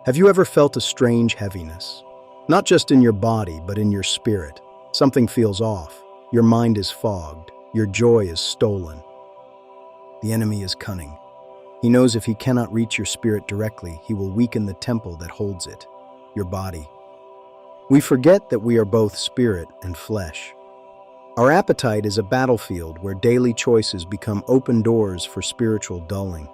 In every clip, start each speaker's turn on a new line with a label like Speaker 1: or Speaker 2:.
Speaker 1: Have you ever felt a strange heaviness? Not just in your body, but in your spirit. Something feels off. Your mind is fogged. Your joy is stolen. The enemy is cunning. He knows if he cannot reach your spirit directly, he will weaken the temple that holds it, your body. We forget that we are both spirit and flesh. Our appetite is a battlefield where daily choices become open doors for spiritual dulling.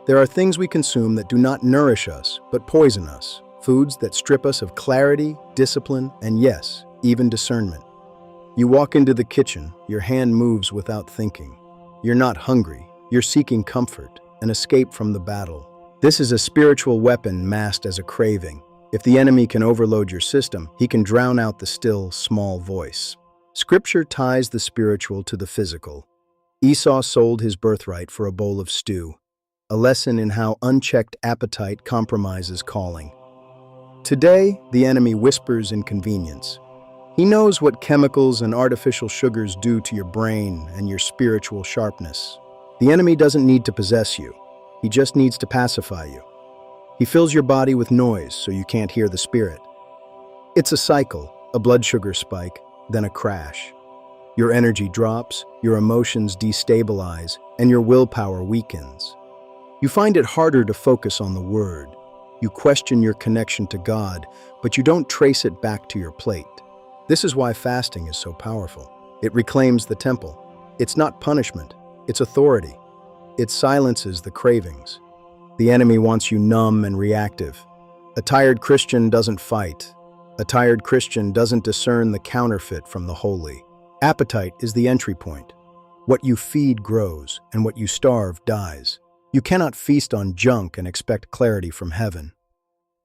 Speaker 1: There are things we consume that do not nourish us, but poison us. Foods that strip us of clarity, discipline, and yes, even discernment. You walk into the kitchen, your hand moves without thinking. You're not hungry, you're seeking comfort, an escape from the battle. This is a spiritual weapon masked as a craving. If the enemy can overload your system, he can drown out the still, small voice. Scripture ties the spiritual to the physical. Esau sold his birthright for a bowl of stew, a lesson in how unchecked appetite compromises calling. Today, the enemy whispers inconvenience. He knows what chemicals and artificial sugars do to your brain and your spiritual sharpness. The enemy doesn't need to possess you. He just needs to pacify you. He fills your body with noise so you can't hear the spirit. It's a cycle, a blood sugar spike, then a crash. Your energy drops, your emotions destabilize, and your willpower weakens. You find it harder to focus on the word. You question your connection to God, but you don't trace it back to your plate. This is why fasting is so powerful. It reclaims the temple. It's not punishment, it's authority. It silences the cravings. The enemy wants you numb and reactive. A tired Christian doesn't fight. A tired Christian doesn't discern the counterfeit from the holy. Appetite is the entry point. What you feed grows, and what you starve dies. You cannot feast on junk and expect clarity from heaven.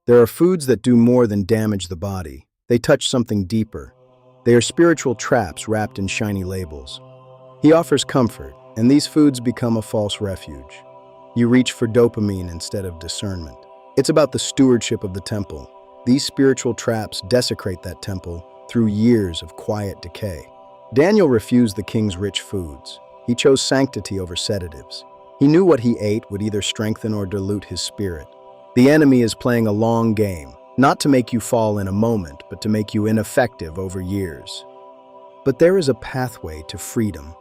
Speaker 1: There are foods that do more than damage the body. They touch something deeper. They are spiritual traps wrapped in shiny labels. He offers comfort, and these foods become a false refuge. You reach for dopamine instead of discernment. It's about the stewardship of the temple. These spiritual traps desecrate that temple through years of quiet decay. Daniel refused the king's rich foods. He chose sanctity over sedatives. He knew what he ate would either strengthen or dilute his spirit. The enemy is playing a long game, not to make you fall in a moment, but to make you ineffective over years. But there is a pathway to freedom.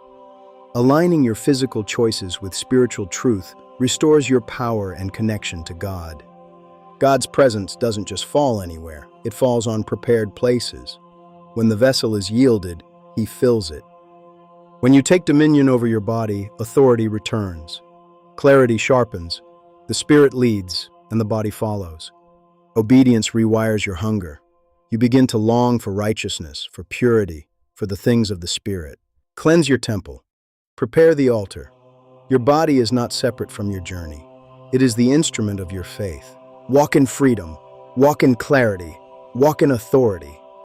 Speaker 1: Aligning your physical choices with spiritual truth restores your power and connection to God. God's presence doesn't just fall anywhere, it falls on prepared places. When the vessel is yielded, He fills it. When you take dominion over your body, authority returns. Clarity sharpens, the spirit leads, and the body follows. Obedience rewires your hunger. You begin to long for righteousness, for purity, for the things of the Spirit. Cleanse your temple. Prepare the altar. Your body is not separate from your journey. It is the instrument of your faith. Walk in freedom. Walk in clarity. Walk in authority.